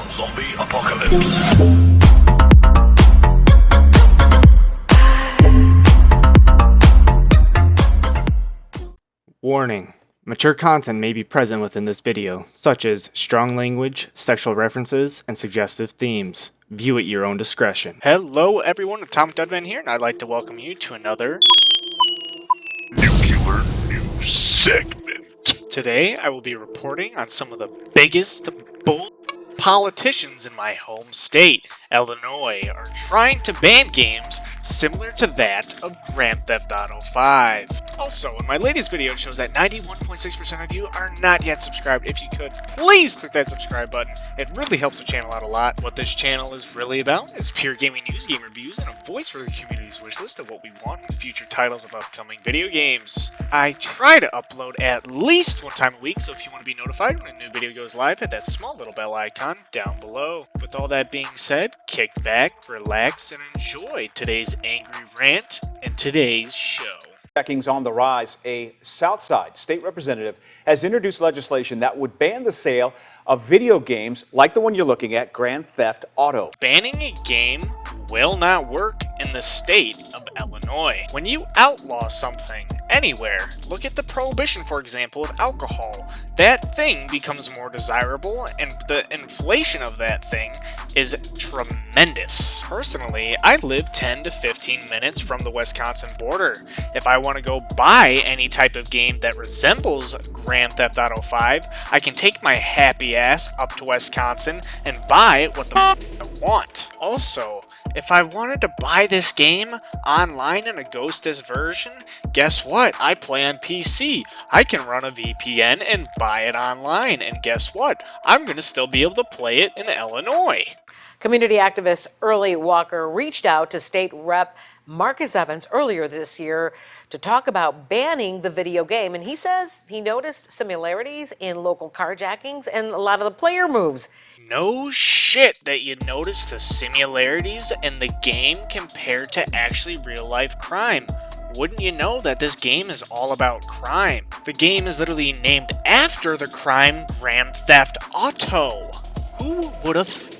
Zombie apocalypse. Warning. Mature content may be present within this video, such as strong language, sexual references, and suggestive themes. View at your own discretion. Hello everyone, AtomicDudMan here, and I'd like to welcome you to another Nuclear News segment. Today, I will be reporting on some of the biggest bull politicians in my home state, Illinois, are trying to ban games similar to that of Grand Theft Auto 5. Also, in my latest video, it shows that 91.6% of you are not yet subscribed. If you could, please click that subscribe button. It really helps the channel out a lot. What this channel is really about is pure gaming news, game reviews, and a voice for the community's wishlist of what we want in future titles of upcoming video games. I try to upload at least one time a week, so if you want to be notified when a new video goes live, hit that small little bell icon down below. With all that being said, kick back, relax, and enjoy today's angry rant and today's show. Carjackings on the rise. A Southside state representative has introduced legislation that would ban the sale of video games like the one you're looking at, Grand Theft Auto. Banning a game will not work in the state of Illinois. When you outlaw something anywhere, look at the prohibition, for example, of alcohol. That thing becomes more desirable, and the inflation of that thing is tremendous. Personally, I live 10 to 15 minutes from the Wisconsin border. If I want to go buy any type of game that resembles Grand Theft Auto 5, I can take my happy ass up to Wisconsin and buy what the I want. Also, if I wanted to buy this game online in a ghostess version, guess what? I play on PC. I can run a VPN and buy it online, and guess what? I'm going to still be able to play it in Illinois. Community activist Early Walker reached out to State Rep Marcus Evans earlier this year to talk about banning the video game, and he says he noticed similarities in local carjackings and a lot of the player moves. No shit that you notice the similarities in the game compared to actually real-life crime. Wouldn't you know that this game is all about crime? The game is literally named after the crime Grand Theft Auto. Who would have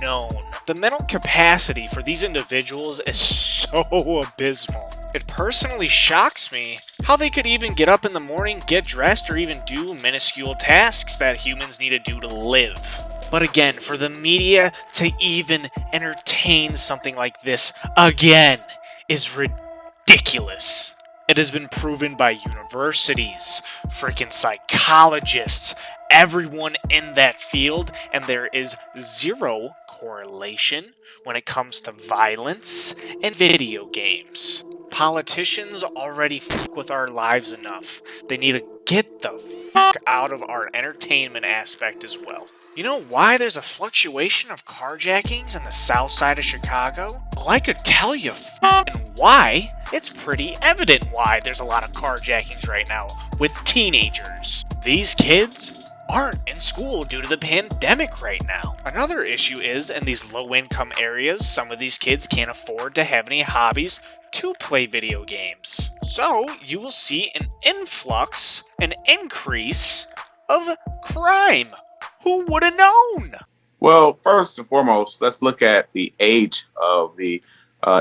known? The mental capacity for these individuals is so abysmal. It personally shocks me how they could even get up in the morning, get dressed, or even do minuscule tasks that humans need to do to live. But again, for the media to even entertain something like this again is ridiculous. It has been proven by universities, freaking psychologists, everyone in that field, and there is zero correlation when it comes to violence and video games. Politicians already fuck with our lives enough. They need to get the fuck out of our entertainment aspect as well. You know why there's a fluctuation of carjackings in the south side of Chicago? Well, I could tell you f***ing why. It's pretty evident why there's a lot of carjackings right now with teenagers. These kids aren't in school due to the pandemic right now. Another issue is, in these low-income areas, some of these kids can't afford to have any hobbies to play video games. So, you will see an influx, an increase of crime. Who would have known? Well, first and foremost, let's look at the age of the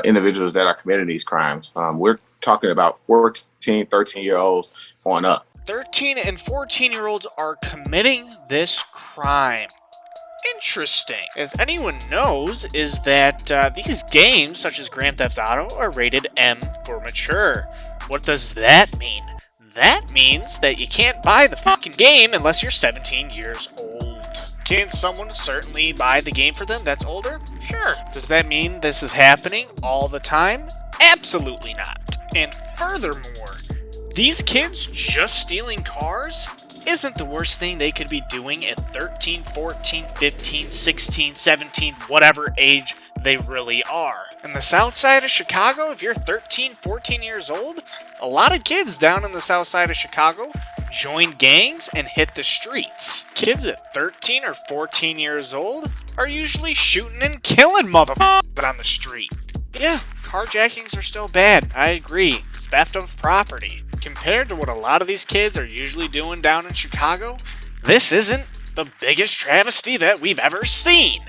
individuals that are committing these crimes. We're talking about 14, 13-year-olds on up. 13 and 14-year-olds are committing this crime. Interesting. As anyone knows, is that these games, such as Grand Theft Auto, are rated M for mature. What does that mean? That means that you can't buy the fucking game unless you're 17 years old. Can someone certainly buy the game for them that's older? Sure. Does that mean this is happening all the time? Absolutely not. And furthermore, these kids just stealing cars isn't the worst thing they could be doing at 13, 14, 15, 16, 17, whatever age they really are. In the south side of Chicago, if you're 13, 14 years old, a lot of kids down in the south side of Chicago join gangs and hit the streets. Kids at 13 or 14 years old are usually shooting and killing motherfuckers on the street. Yeah, carjackings are still bad, I agree. It's theft of property. Compared to what a lot of these kids are usually doing down in Chicago, this isn't The biggest travesty that we've ever seen.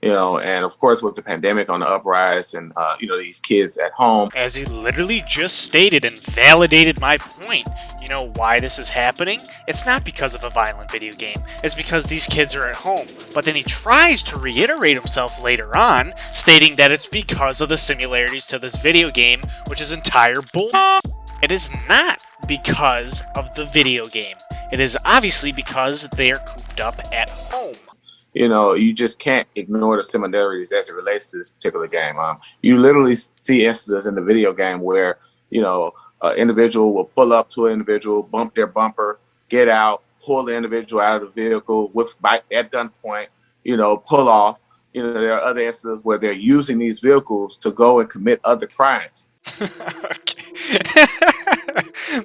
You know, and of course with the pandemic on the uprise and, you know, these kids at home. As he literally just stated and validated my point. You know why this is happening? It's not because of a violent video game. It's because these kids are at home. But then he tries to reiterate himself later on, stating that it's because of the similarities to this video game, which is entire bull. It is not because of the video game. It is obviously because they are cooped up at home. You know, you just can't ignore the similarities as it relates to this particular game. You literally see instances in the video game where, you know, an individual will pull up to an individual, bump their bumper, get out, pull the individual out of the vehicle at gunpoint, you know, pull off. You know, there are other instances where they're using these vehicles to go and commit other crimes.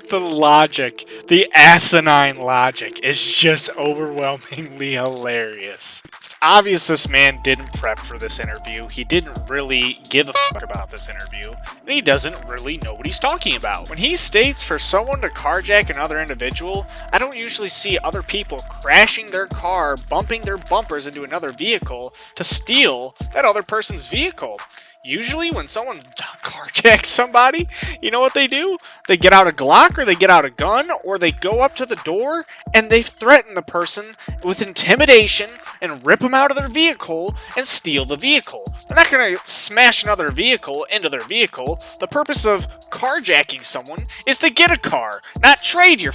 The logic, the asinine logic is just overwhelmingly hilarious. It's obvious this man didn't prep for this interview. He didn't really give a fuck about this interview, and he doesn't really know what he's talking about. When he states for someone to carjack another individual, I don't usually see other people crashing their car, bumping their bumpers into another vehicle to steal that other person's vehicle. Usually when someone carjacks somebody, you know what they do? They get out a Glock or they get out a gun or they go up to the door and they threaten the person with intimidation and rip them out of their vehicle and steal the vehicle. They're not going to smash another vehicle into their vehicle. The purpose of carjacking someone is to get a car, not trade your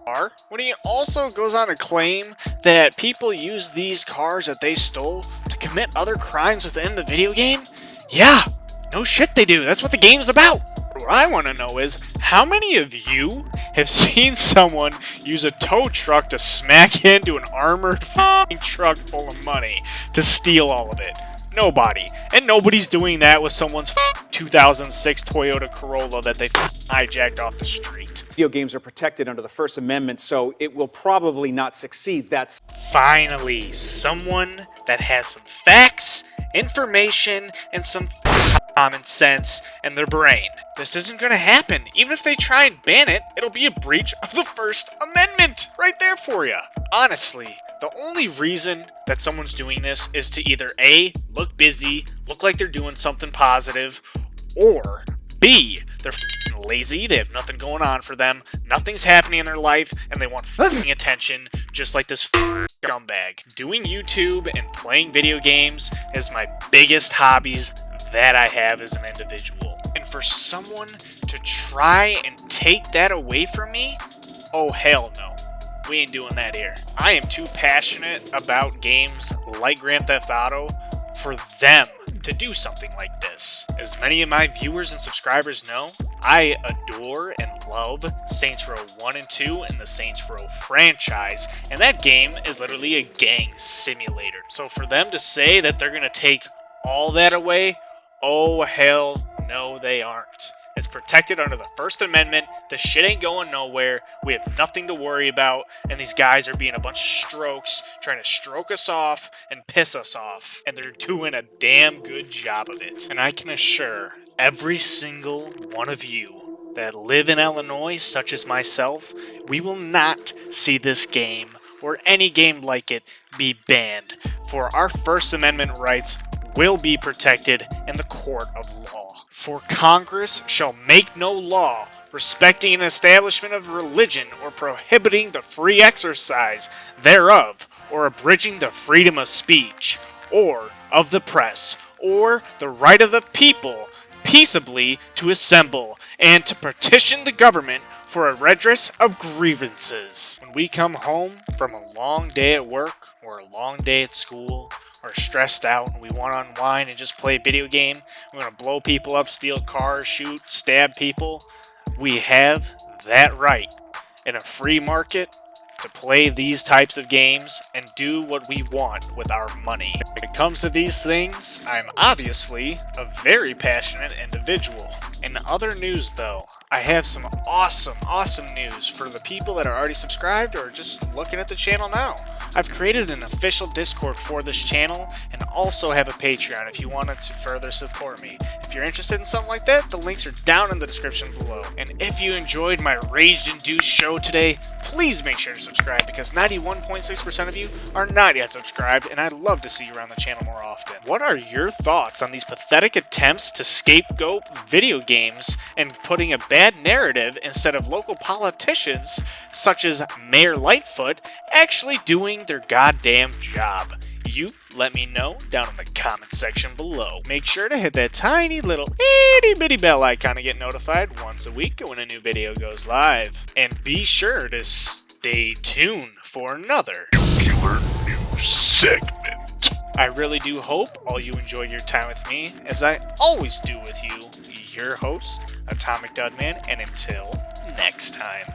car. When he also goes on to claim that people use these cars that they stole to commit other crimes within the video game, yeah, no shit they do. That's what the game's about. What I want to know is, how many of you have seen someone use a tow truck to smack into an armored truck full of money to steal all of it? Nobody. And nobody's doing that with someone's 2006 Toyota Corolla that they hijacked off the street. Video games are protected under the First Amendment, so it will probably not succeed. That's finally someone that has some facts, information, and some common sense in their brain. This isn't going to happen. Even if they try and ban it, it'll be a breach of the First Amendment right there for you. Honestly, the only reason that someone's doing this is to either A, look busy, look like they're doing something positive, or B, they're lazy, they have nothing going on for them, nothing's happening in their life, and they want attention, just like this scumbag. Doing YouTube and playing video games is my biggest hobbies that I have as an individual. And for someone to try and take that away from me, oh hell no. We ain't doing that here. I am too passionate about games like Grand Theft Auto for them to do something like this. As many of my viewers and subscribers know, I adore and love Saints Row 1 and 2 and the Saints Row franchise, and that game is literally a gang simulator. So for them to say that they're gonna take all that away, oh hell no they aren't. It's protected under the First Amendment. The shit ain't going nowhere. We have nothing to worry about. And these guys are being a bunch of strokes, trying to stroke us off and piss us off. And they're doing a damn good job of it. And I can assure every single one of you that live in Illinois, such as myself, we will not see this game or any game like it be banned. For our First Amendment rights will be protected in the court of law. For Congress shall make no law respecting an establishment of religion or prohibiting the free exercise thereof, or abridging the freedom of speech, or of the press, or the right of the people peaceably to assemble and to petition the government for a redress of grievances. When we come home from a long day at work or a long day at school, or stressed out and we want to unwind and just play a video game, we want to blow people up, steal cars, shoot, stab people, we have that right in a free market to play these types of games and do what we want with our money. When it comes to these things, I'm obviously a very passionate individual. In other news though, I have some awesome news for the people that are already subscribed or just looking at the channel now. I've created an official Discord for this channel and also have a Patreon if you wanted to further support me. If you're interested in something like that, the links are down in the description below. And if you enjoyed my rage-induced show today, please make sure to subscribe because 91.6% of you are not yet subscribed, and I'd love to see you around the channel more often. What are your thoughts on these pathetic attempts to scapegoat video games and putting a bad narrative instead of local politicians such as Mayor Lightfoot actually doing their goddamn job? You let me know down in the comment section below. Make sure to hit that tiny little itty bitty bell icon to get notified once a week when a new video goes live. And be sure to stay tuned for another Nuclear News segment. I really do hope all you enjoyed your time with me, as I always do with you, your host, AtomicDudMan, and until next time.